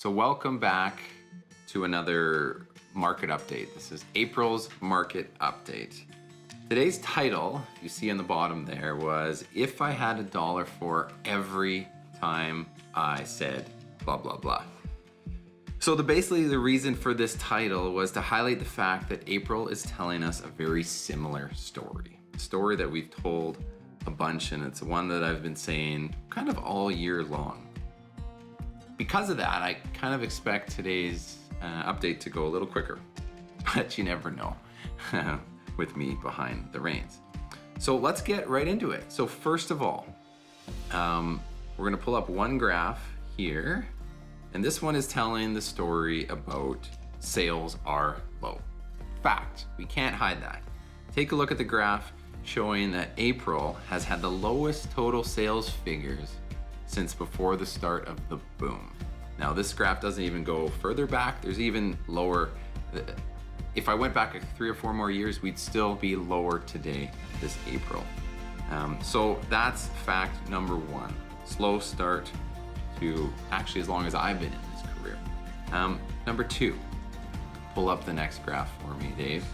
So welcome back to another market update. This is April's market update. Today's title, you see on the bottom there, was if I had $1 for every time I said blah, blah, blah. So basically the reason for this title was to highlight the fact that April is telling us a very similar story. A story that we've told a bunch, and it's one that I've been saying kind of all year long. Because of that, I kind of expect today's update to go a little quicker, but you never know with me behind the reins. So let's get right into it. So first of all, we're gonna pull up one graph here, and this one is telling the story about sales are low. Fact, we can't hide that. Take a look at the graph showing that April has had the lowest total sales figures since before the start of the boom. Now this graph doesn't even go further back. There's even lower. If I went back 3 or 4 more years, we'd still be lower today this April. So that's fact number one. Slow start to actually as long as I've been in this career. Number two, pull up the next graph for me, Dave.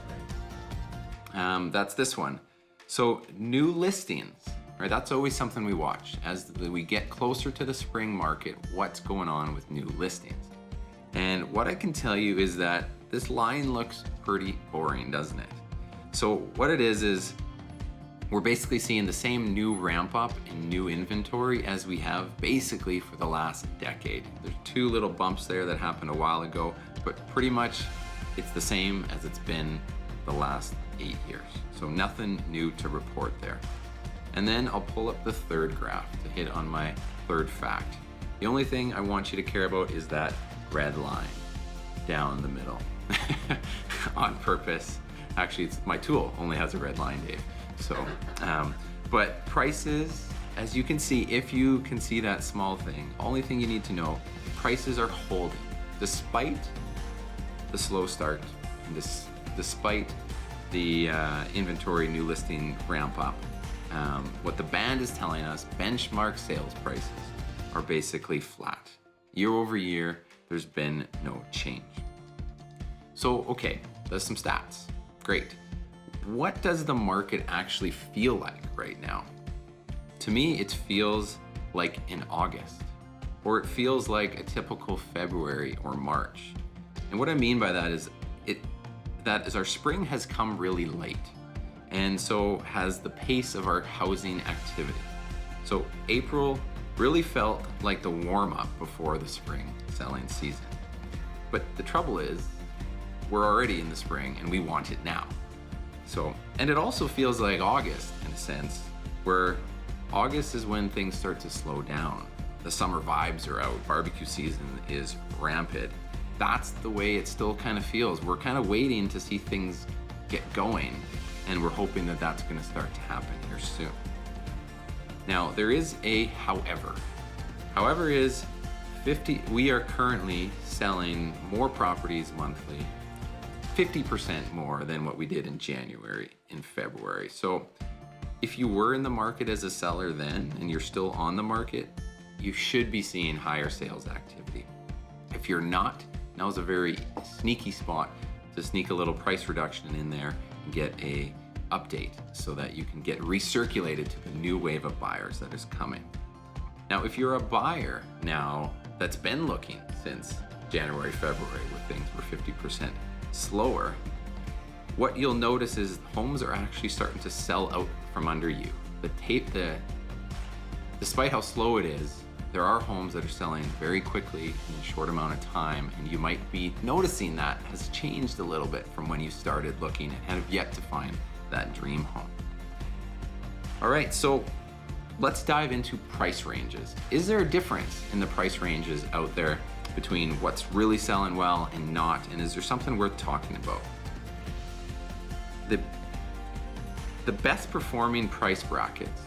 That's this one. So new listings. Right, that's always something we watch. As we get closer to the spring market, what's going on with new listings? And what I can tell you is that this line looks pretty boring, doesn't it? So what it is we're basically seeing the same new ramp up in new inventory as we have basically for the last decade. There's 2 little bumps there that happened a while ago, but pretty much it's the same as it's been the last 8 years. So nothing new to report there. And then I'll pull up the third graph to hit on my third fact. The only thing I want you to care about is that red line down the middle on purpose. Actually, it's my tool only has a red line, Dave. So, but prices, as you can see, if you can see that small thing, only thing you need to know, prices are holding despite the slow start, and despite the inventory new listing ramp up. What the band is telling us, benchmark sales prices are basically flat. Year over year, there's been no change. So, okay, there's some stats. Great. What does the market actually feel like right now? To me, it feels like in August, or it feels like a typical February or March. And what I mean by that is our spring has come really late. And so has the pace of our housing activity. So April really felt like the warm-up before the spring selling season. But the trouble is, we're already in the spring and we want it now. So, and it also feels like August in a sense, where August is when things start to slow down. The summer vibes are out, barbecue season is rampant. That's the way it still kind of feels. We're kind of waiting to see things get going, and we're hoping that that's going to start to happen here soon. Now, there is a however. However is we are currently selling more properties monthly, 50% more than what we did in January and February. So if you were in the market as a seller then, and you're still on the market, you should be seeing higher sales activity. If you're not, now's a very sneaky spot to sneak a little price reduction in there and get a update so that you can get recirculated to the new wave of buyers that is coming. Now, if you're a buyer now that's been looking since January, February, where things were 50% slower, what you'll notice is homes are actually starting to sell out from under you. Despite how slow it is, there are homes that are selling very quickly in a short amount of time, and you might be noticing that has changed a little bit from when you started looking and have yet to find that dream home. All right, so let's dive into price ranges. Is there a difference in the price ranges out there between what's really selling well and not? And is there something worth talking about? The best performing price brackets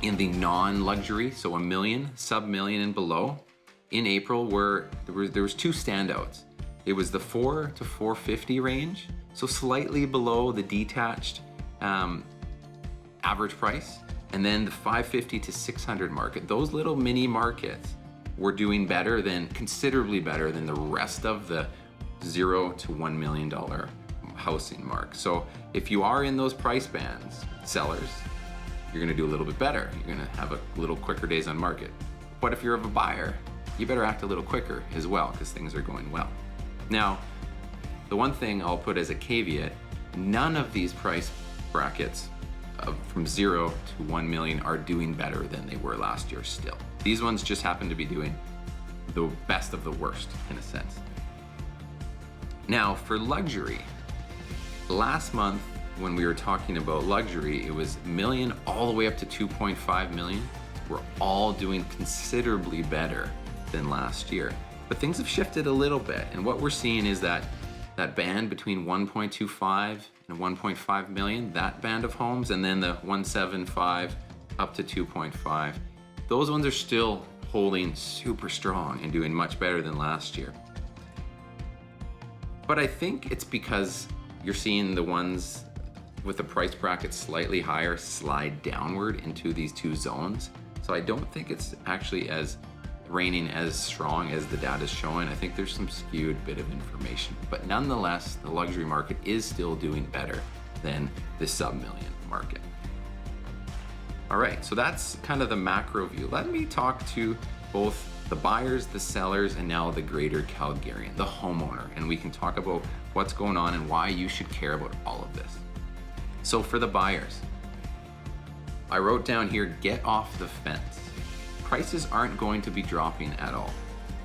in the non-luxury, so $1 million, sub-$1 million and below, in April there was 2 standouts. It was the $400 to $450 range, so slightly below the detached average price, and then the $550 to $600 market. Those little mini markets we're doing better considerably better than the rest of the $0 to $1 million housing mark. So if you are in those price bands, sellers, you're gonna do a little bit better. You're gonna have a little quicker days on market. But if you're a buyer, you better act a little quicker as well because things are going well. Now, the one thing I'll put as a caveat, none of these price brackets from 0 to 1 million are doing better than they were last year still. These ones just happen to be doing the best of the worst in a sense. Now for luxury, last month when we were talking about luxury, it was million all the way up to 2.5 million. We're all doing considerably better than last year. But things have shifted a little bit, and what we're seeing is that band between 1.25 and 1.5 million, that band of homes, and then the 1.75 up to 2.5, those ones are still holding super strong and doing much better than last year. But I think it's because you're seeing the ones with the price bracket slightly higher slide downward into these two zones. So I don't think it's actually as reigning as strong as the data is showing. I think there's some skewed bit of information, but nonetheless, the luxury market is still doing better than the sub-million market. All right, so that's kind of the macro view. Let me talk to both the buyers, the sellers, and now the greater Calgarian, the homeowner, and we can talk about what's going on and why you should care about all of this. So for the buyers, I wrote down here, get off the fence. Prices aren't going to be dropping at all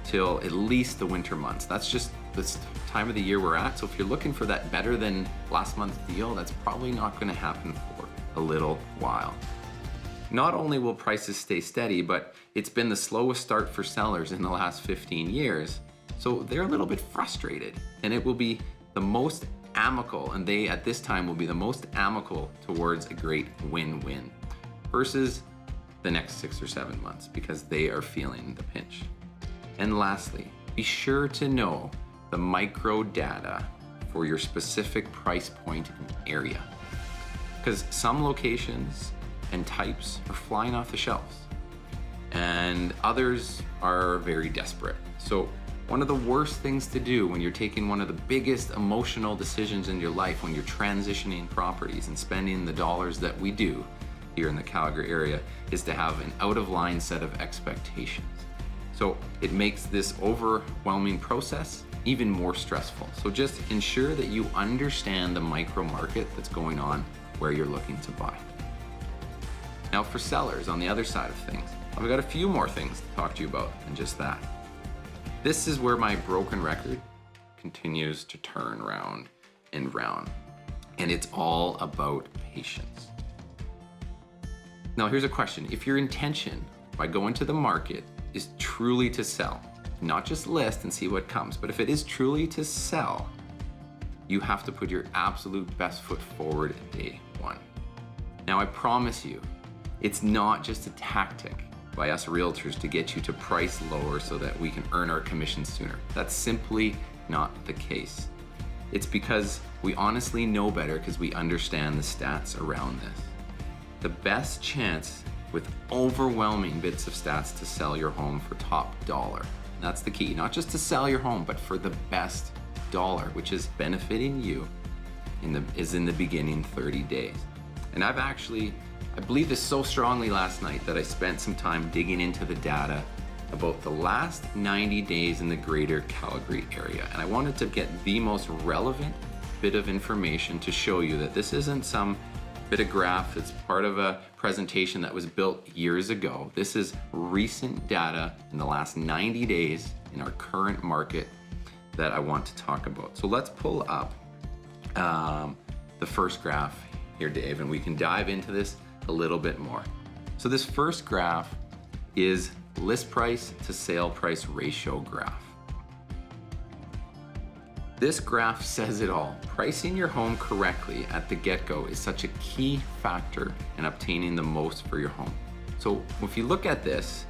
till at least the winter months. That's just this time of the year we're at. So if you're looking for that better than last month's deal, that's probably not going to happen for a little while. Not only will prices stay steady, but it's been the slowest start for sellers in the last 15 years. So they're a little bit frustrated, and it will be the most amicable, and they at this time will be the most amicable towards a great win-win versus the next 6 or 7 months because they are feeling the pinch. And lastly, be sure to know the micro data for your specific price point and area, because some locations and types are flying off the shelves and others are very desperate. So one of the worst things to do when you're taking one of the biggest emotional decisions in your life, when you're transitioning properties and spending the dollars that we do here in the Calgary area, is to have an out of line set of expectations. So it makes this overwhelming process even more stressful. So just ensure that you understand the micro market that's going on where you're looking to buy. Now for sellers on the other side of things, I've got a few more things to talk to you about than just that. This is where my broken record continues to turn round and round, and it's all about patience. Now here's a question. If your intention by going to the market is truly to sell, not just list and see what comes, but if it is truly to sell, you have to put your absolute best foot forward at day one. Now I promise you, it's not just a tactic by us realtors to get you to price lower so that we can earn our commission sooner. That's simply not the case. It's because we honestly know better because we understand the stats around this. The best chance with overwhelming bits of stats to sell your home for top dollar. That's the key, not just to sell your home, but for the best dollar, which is benefiting you is in the beginning 30 days. And I believed this so strongly last night that I spent some time digging into the data about the last 90 days in the greater Calgary area. And I wanted to get the most relevant bit of information to show you that this isn't some bit of graph that's part of a presentation that was built years ago. This is recent data in the last 90 days in our current market that I want to talk about. So let's pull up the first graph here, Dave, and we can dive into this a little bit more. So this first graph is list price to sale price ratio graph. This graph says it all. Pricing your home correctly at the get-go is such a key factor in obtaining the most for your home. So if you look at this,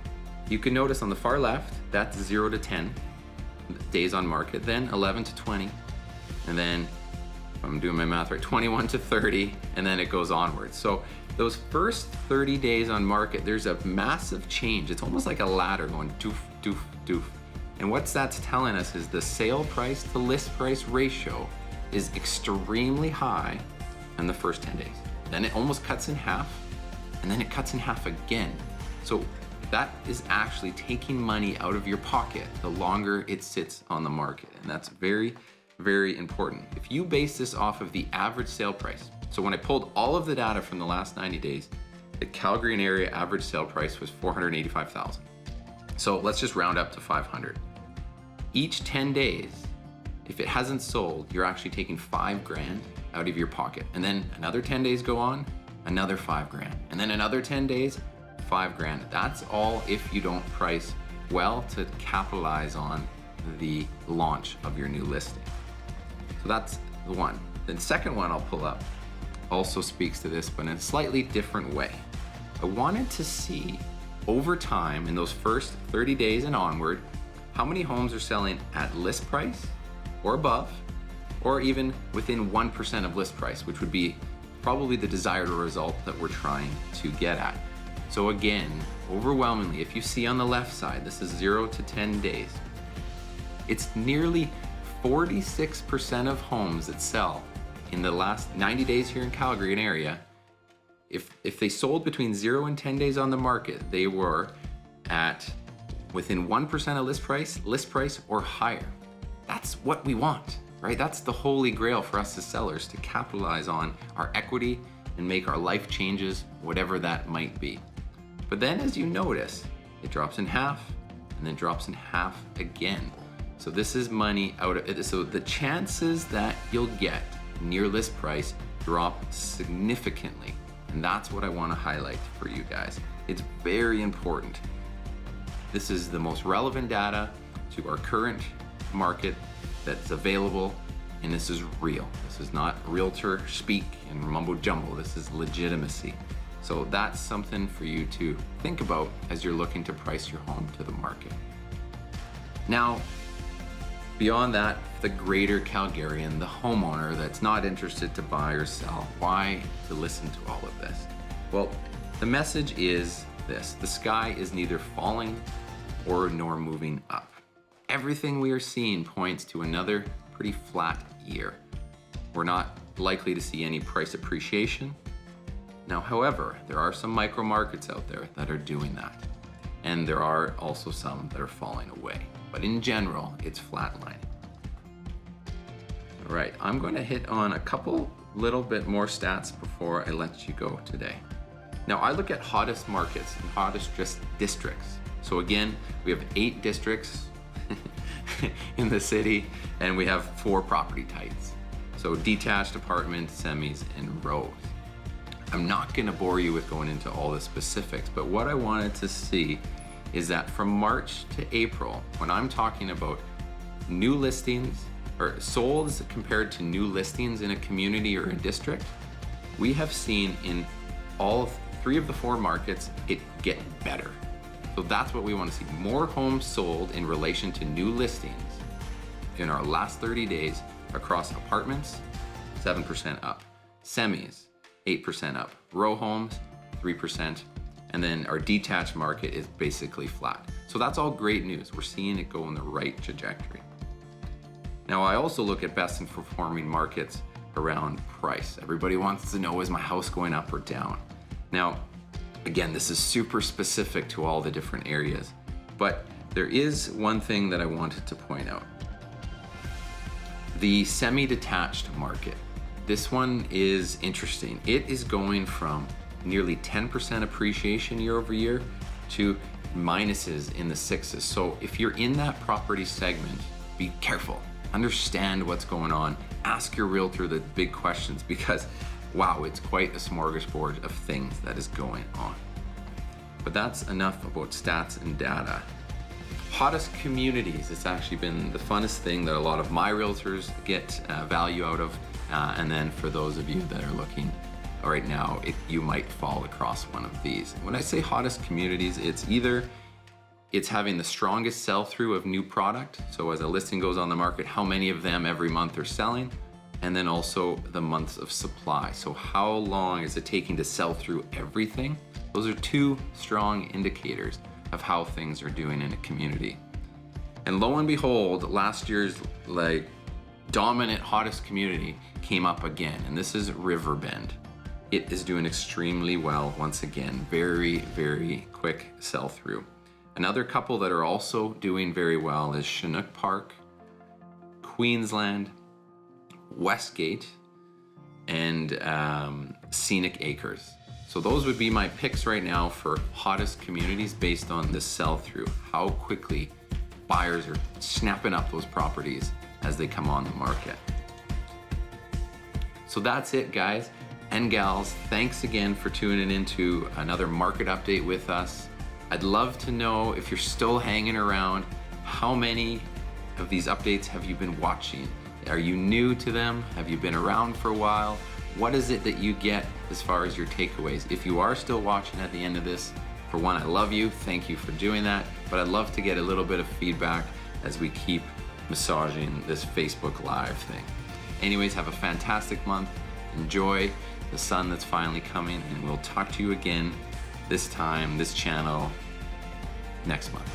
you can notice on the far left, that's 0 to 10 days on market, then 11 to 20, and then, if I'm doing my math right, 21 to 30, and then it goes onwards. So those first 30 days on market, there's a massive change. It's almost like a ladder going doof, doof, doof. And what that's telling us is the sale price to list price ratio is extremely high in the first 10 days. Then it almost cuts in half, and then it cuts in half again. So that is actually taking money out of your pocket the longer it sits on the market. And that's very, very important. If you base this off of the average sale price, so when I pulled all of the data from the last 90 days, the Calgary and area average sale price was $485,000. So let's just round up to 500. Each 10 days, if it hasn't sold, you're actually taking $5,000 out of your pocket. And then another 10 days go on, another $5,000. And then another 10 days, $5,000. That's all if you don't price well to capitalize on the launch of your new listing. So that's the one. The second one I'll pull up also speaks to this, but in a slightly different way. I wanted to see over time in those first 30 days and onward, how many homes are selling at list price or above, or even within 1% of list price, which would be probably the desired result that we're trying to get at. So again, overwhelmingly, if you see on the left side, this is 0 to 10 days, it's nearly 46% of homes that sell in the last 90 days here in Calgary and area. If they sold between 0 and 10 days on the market, they were at within 1% of list price or higher. That's what we want, right? That's the holy grail for us as sellers, to capitalize on our equity and make our life changes, whatever that might be. But then as you notice, it drops in half and then drops in half again. So this is money out of it. So the chances that you'll get near list price drop significantly. And that's what I want to highlight for you guys. It's very important. This is the most relevant data to our current market that's available, and this is real. This is not realtor speak and mumbo jumbo. This is legitimacy. So that's something for you to think about as you're looking to price your home to the market. Now, beyond that, the greater Calgarian, the homeowner that's not interested to buy or sell, why to listen to all of this? Well, the message is this: the sky is neither falling nor moving up. Everything we are seeing points to another pretty flat year. We're not likely to see any price appreciation. Now, however, there are some micro markets out there that are doing that. And there are also some that are falling away. But in general, it's flatlining. All right, I'm going to hit on a couple little bit more stats before I let you go today. Now, I look at hottest markets and hottest districts. So again, we have 8 districts in the city, and we have 4 property types. So detached, apartments, semis, and rows. I'm not gonna bore you with going into all the specifics, but what I wanted to see is that from March to April, when I'm talking about new listings or solds compared to new listings in a community or a district, we have seen in all 3 of the 4 markets it get better. So that's what we want to see. More homes sold in relation to new listings in our last 30 days across apartments, 7% up, semis, 8% up, row homes, 3%, and then our detached market is basically flat. So that's all great news. We're seeing it go in the right trajectory. Now, I also look at best in performing markets around price. Everybody wants to know, is my house going up or down? Now, again, this is super specific to all the different areas, but there is one thing that I wanted to point out. The semi-detached market. This one is interesting. It is going from nearly 10% appreciation year over year to minuses in the 6s. So if you're in that property segment, be careful. Understand what's going on. Ask your realtor the big questions, because wow, it's quite a smorgasbord of things that is going on. But that's enough about stats and data. Hottest communities, it's actually been the funnest thing that a lot of my realtors get value out of. And then for those of you that are looking right now, you might fall across one of these. When I say hottest communities, it's either it's having the strongest sell-through of new product. So as a listing goes on the market, how many of them every month are selling? and then also the months of supply. So how long is it taking to sell through everything? Those are two strong indicators of how things are doing in a community. And lo and behold, last year's dominant, hottest community came up again, and this is Riverbend. It is doing extremely well once again. Very, very quick sell through. Another couple that are also doing very well is Chinook Park, Queensland, Westgate, and Scenic Acres. So those would be my picks right now for hottest communities based on the sell through, how quickly buyers are snapping up those properties as they come on the market. So that's it, guys and gals. Thanks again for tuning into another market update with us. I'd love to know, if you're still hanging around, how many of these updates have you been watching? Are you new to them? Have you been around for a while? What is it that you get as far as your takeaways? If you are still watching at the end of this, for one, I love you. Thank you for doing that. But I'd love to get a little bit of feedback as we keep massaging this Facebook Live thing. Anyways, have a fantastic month. Enjoy the sun that's finally coming, and we'll talk to you again this time, this channel, next month.